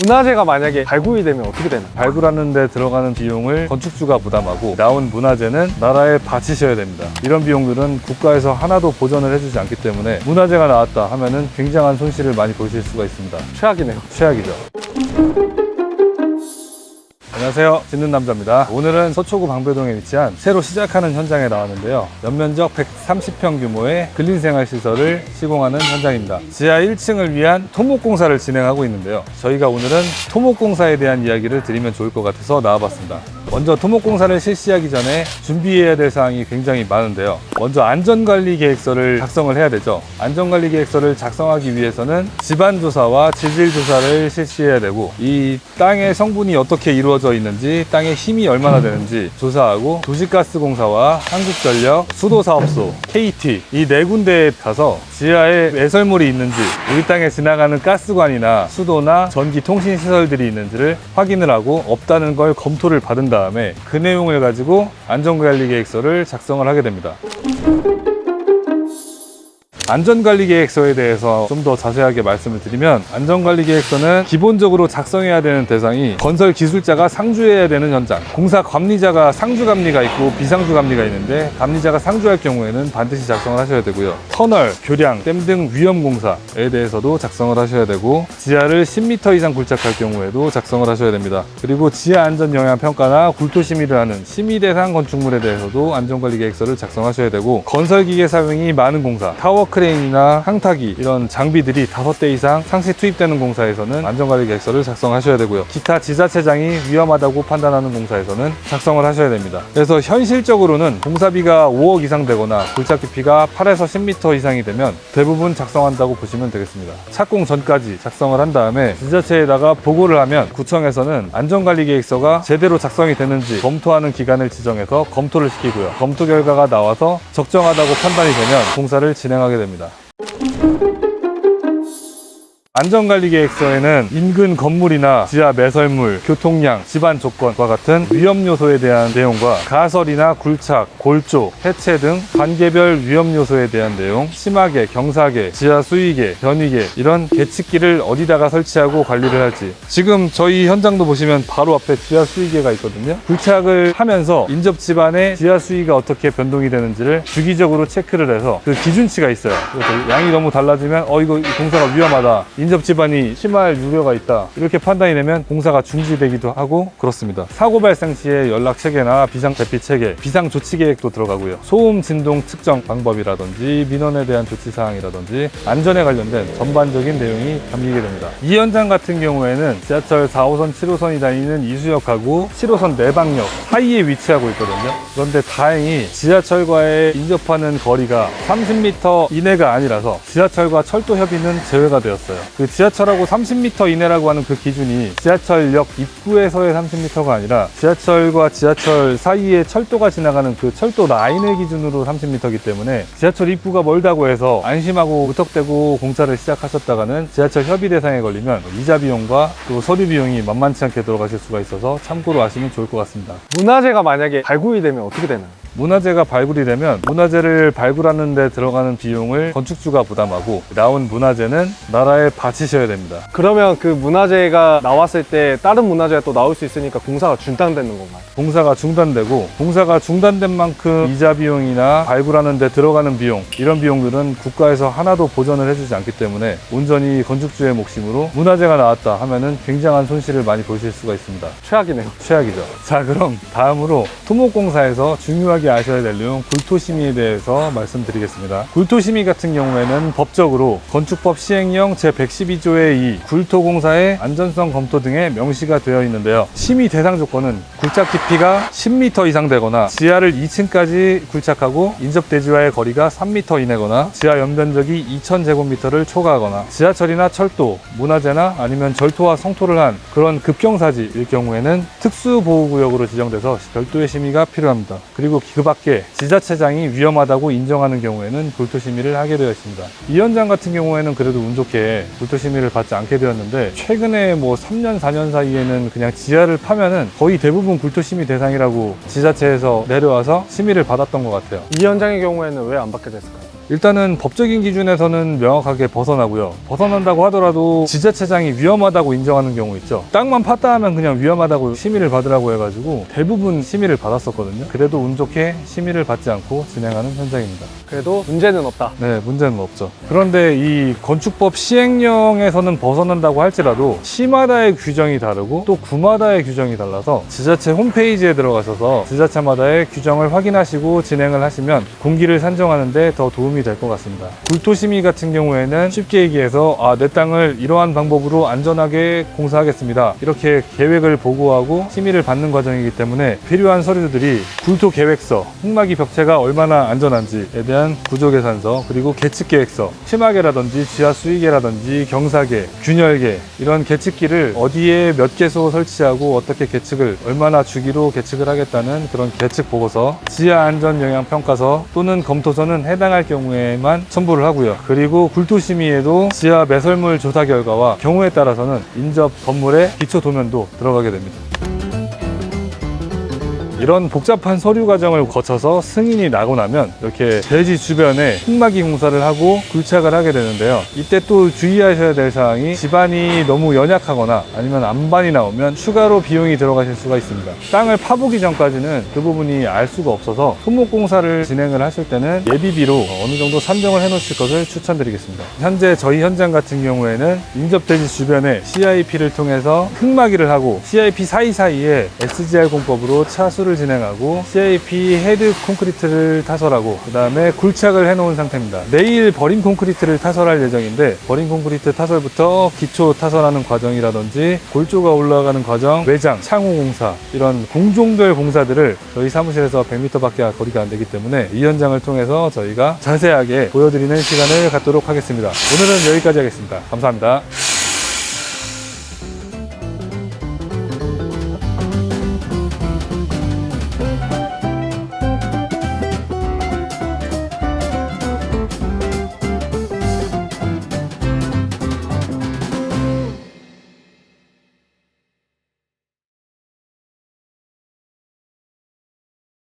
문화재가 만약에 발굴이 되면 어떻게 되나요? 발굴하는 데 들어가는 비용을 건축주가 부담하고 나온 문화재는 나라에 바치셔야 됩니다. 이런 비용들은 국가에서 하나도 보전을 해주지 않기 때문에 문화재가 나왔다 하면은 굉장한 손실을 많이 보실 수가 있습니다. 최악이네요. 최악이죠. 안녕하세요, 짓는 남자입니다. 오늘은 서초구 방배동에 위치한 새로 시작하는 현장에 나왔는데요. 연면적 130평 규모의 근린생활시설을 시공하는 현장입니다. 지하 1층을 위한 토목공사를 진행하고 있는데요. 저희가 오늘은 토목공사에 대한 이야기를 드리면 좋을 것 같아서 나와봤습니다. 먼저 토목공사를 실시하기 전에 준비해야 될 사항이 굉장히 많은데요. 먼저 안전관리계획서를 작성을 해야 되죠. 안전관리계획서를 작성하기 위해서는 집안조사와 지질조사를 실시해야 되고, 이 땅의 성분이 어떻게 이루어져 있는지, 땅의 힘이 얼마나 되는지 조사하고, 도시가스공사와 한국전력, 수도사업소, KT 이 네 군데에 가서 지하에 매설물이 있는지, 우리 땅에 지나가는 가스관이나 수도나 전기 통신 시설들이 있는지를 확인을 하고 없다는 걸 검토를 받은 다음에 그 내용을 가지고 안전관리계획서를 작성을 하게 됩니다. 안전관리계획서에 대해서 좀 더 자세하게 말씀을 드리면, 안전관리계획서는 기본적으로 작성해야 되는 대상이 건설기술자가 상주해야 되는 현장, 공사감리자가 상주감리가 있고 비상주감리가 있는데, 감리자가 상주할 경우에는 반드시 작성을 하셔야 되고요. 터널, 교량, 댐 등 위험공사에 대해서도 작성을 하셔야 되고, 지하를 10m 이상 굴착할 경우에도 작성을 하셔야 됩니다. 그리고 지하 안전 영향 평가나 굴토 심의를 하는 심의 대상 건축물에 대해서도 안전관리계획서를 작성하셔야 되고, 건설기계 사용이 많은 공사, 타워 크레인이나 항타기 이런 장비들이 5대 이상 상시 투입되는 공사에서는 안전관리계획서를 작성하셔야 되고요. 기타 지자체장이 위험하다고 판단하는 공사에서는 작성을 하셔야 됩니다. 그래서 현실적으로는 공사비가 5억 이상 되거나 굴착 깊이가 8에서 10m 이상이 되면 대부분 작성한다고 보시면 되겠습니다. 착공 전까지 작성을 한 다음에 지자체에다가 보고를 하면 구청에서는 안전관리계획서가 제대로 작성이 되는지 검토하는 기간을 지정해서 검토를 시키고요. 검토 결과가 나와서 적정하다고 판단이 되면 공사를 진행하게 됩니다. 안전관리계획서에는 인근 건물이나 지하 매설물, 교통량, 집안 조건과 같은 위험 요소에 대한 내용과 가설이나 굴착, 골조, 해체 등 관계별 위험 요소에 대한 내용, 심하계, 경사계, 지하 수위계, 변위계 이런 계측기를 어디다가 설치하고 관리를 할지, 지금 저희 현장도 보시면 바로 앞에 지하 수위계가 있거든요. 굴착을 하면서 인접 집안의 지하 수위가 어떻게 변동이 되는지를 주기적으로 체크를 해서 그 기준치가 있어요. 그래서 양이 너무 달라지면 이거 공사가 위험하다, 인접 집안이 심할 우려가 있다, 이렇게 판단이 되면 공사가 중지되기도 하고 그렇습니다. 사고 발생 시에 연락 체계나 비상 대피 체계, 비상 조치 계획도 들어가고요. 소음 진동 측정 방법이라든지 민원에 대한 조치 사항이라든지 안전에 관련된 전반적인 내용이 담기게 됩니다. 이 현장 같은 경우에는 지하철 4호선, 7호선이 다니는 이수역하고 7호선 내방역 사이에 위치하고 있거든요. 그런데 다행히 지하철과의 인접하는 거리가 30m 이내가 아니라서 지하철과 철도 협의는 제외가 되었어요. 그 지하철하고 30m 이내라고 하는 그 기준이 지하철역 입구에서의 30m가 아니라 지하철과 지하철 사이에 철도가 지나가는 그 철도 라인을 기준으로 30m이기 때문에 지하철 입구가 멀다고 해서 안심하고 무턱대고 공사를 시작하셨다가는 지하철 협의 대상에 걸리면 이자 비용과 또 서류 비용이 만만치 않게 들어가실 수가 있어서 참고로 아시면 좋을 것 같습니다. 문화재가 만약에 발굴이 되면 어떻게 되나요? 문화재가 발굴이 되면 문화재를 발굴하는 데 들어가는 비용을 건축주가 부담하고 나온 문화재는 나라에 바치셔야 됩니다. 그러면 그 문화재가 나왔을 때 다른 문화재가 또 나올 수 있으니까 공사가 중단되는 건가요? 공사가 중단되고, 공사가 중단된 만큼 이자 비용이나 발굴하는 데 들어가는 비용, 이런 비용들은 국가에서 하나도 보전을 해주지 않기 때문에 온전히 건축주의 몫이므로 문화재가 나왔다 하면은 굉장한 손실을 많이 보실 수가 있습니다. 최악이네요. 최악이죠. 자, 그럼 다음으로 토목공사에서 중요하게 아셔야 될 내용, 굴토심의에 대해서 말씀드리겠습니다. 굴토심의 같은 경우에는 법적으로 건축법 시행령 제112조의 2 굴토공사의 안전성 검토 등에 명시가 되어 있는데요. 심의 대상 조건은 굴착 깊이가 10m 이상 되거나 지하를 2층까지 굴착하고 인접대지와의 거리가 3m 이내거나 지하 연면적이 2000제곱미터를 초과하거나 지하철이나 철도, 문화재나 아니면 절토와 성토를 한 그런 급경사지일 경우에는 특수보호구역으로 지정돼서 별도의 심의가 필요합니다. 그리고 그 밖에 지자체장이 위험하다고 인정하는 경우에는 굴토심의를 하게 되어 있습니다. 이 현장 같은 경우에는 그래도 운 좋게 굴토심의를 받지 않게 되었는데, 최근에 3년, 4년 사이에는 그냥 지하를 파면은 거의 대부분 굴토심의 대상이라고 지자체에서 내려와서 심의를 받았던 것 같아요. 이 현장의 경우에는 왜 안 받게 됐을까요? 일단은 법적인 기준에서는 명확하게 벗어나고요. 벗어난다고 하더라도 지자체장이 위험하다고 인정하는 경우 있죠. 땅만 팠다 하면 그냥 위험하다고 심의를 받으라고 해가지고 대부분 심의를 받았었거든요. 그래도 운 좋게 심의를 받지 않고 진행하는 현장입니다. 그래도 문제는 없다. 네, 문제는 없죠. 그런데 이 건축법 시행령에서는 벗어난다고 할지라도 시마다의 규정이 다르고 또 구마다의 규정이 달라서 지자체 홈페이지에 들어가셔서 지자체마다의 규정을 확인하시고 진행을 하시면 공기를 산정하는 데 더 도움이 될 것 같습니다. 굴토심의 같은 경우에는 쉽게 얘기해서 내 땅을 이러한 방법으로 안전하게 공사하겠습니다. 이렇게 계획을 보고하고 심의를 받는 과정이기 때문에 필요한 서류들이 굴토 계획서, 흙막이 벽체가 얼마나 안전한지에 대한 구조계산서, 그리고 계측계획서, 심화계라든지 지하 수위계라든지 경사계, 균열계 이런 계측기를 어디에 몇 개소 설치하고 어떻게 계측을 얼마나 주기로 계측을 하겠다는 그런 계측 보고서, 지하 안전 영향 평가서 또는 검토서는 해당할 경우에만 첨부를 하고요. 그리고 굴토심의에도 지하 매설물 조사 결과와 경우에 따라서는 인접 건물의 기초 도면도 들어가게 됩니다. 이런 복잡한 서류 과정을 거쳐서 승인이 나고 나면 이렇게 대지 주변에 흙막이 공사를 하고 굴착을 하게 되는데요. 이때 또 주의하셔야 될 사항이 집안이 너무 연약하거나 아니면 안반이 나오면 추가로 비용이 들어가실 수가 있습니다. 땅을 파보기 전까지는 그 부분이 알 수가 없어서 토목 공사를 진행을 하실 때는 예비비로 어느 정도 산정을 해 놓으실 것을 추천드리겠습니다. 현재 저희 현장 같은 경우에는 인접 대지 주변에 CIP를 통해서 흙막이를 하고 CIP 사이사이에 SGR 공법으로 차수를 진행하고 CIP 헤드 콘크리트를 타설하고 그 다음에 굴착을 해놓은 상태입니다. 내일 버림 콘크리트를 타설할 예정인데 버림 콘크리트 타설부터 기초 타설하는 과정이라든지 골조가 올라가는 과정, 외장, 창호 공사 이런 공종별 공사들을 저희 사무실에서 100m밖에 거리가 안 되기 때문에 이 현장을 통해서 저희가 자세하게 보여드리는 시간을 갖도록 하겠습니다. 오늘은 여기까지 하겠습니다. 감사합니다.